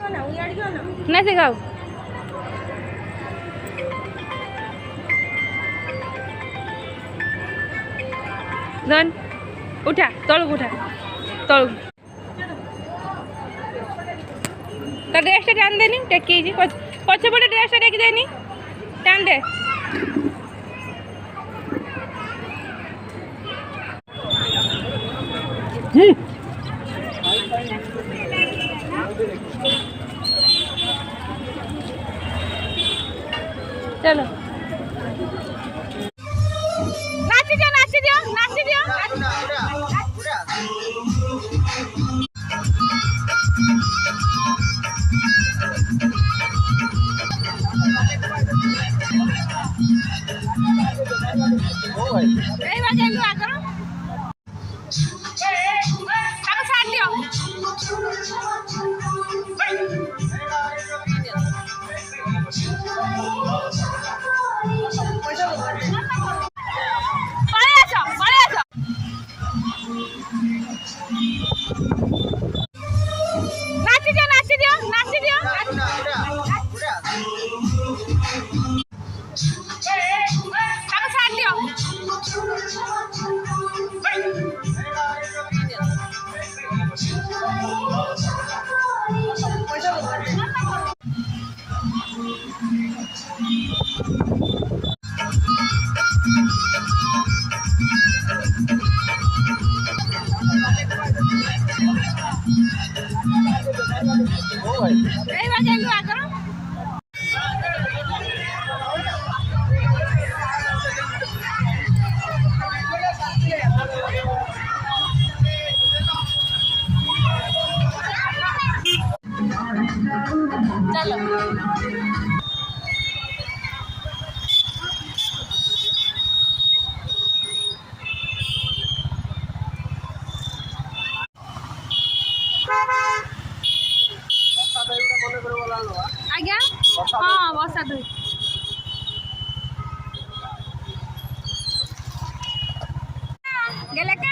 नहीं से खाओ धन उठा तलू उठा तलू तो ड्रेस टान देनी टेकी पछपटे ड्रेस टेकी देनी टान दे चलो नाची दियो नाची दियो नाची दियो आज्ञा हाँ वर्षा दुई गेले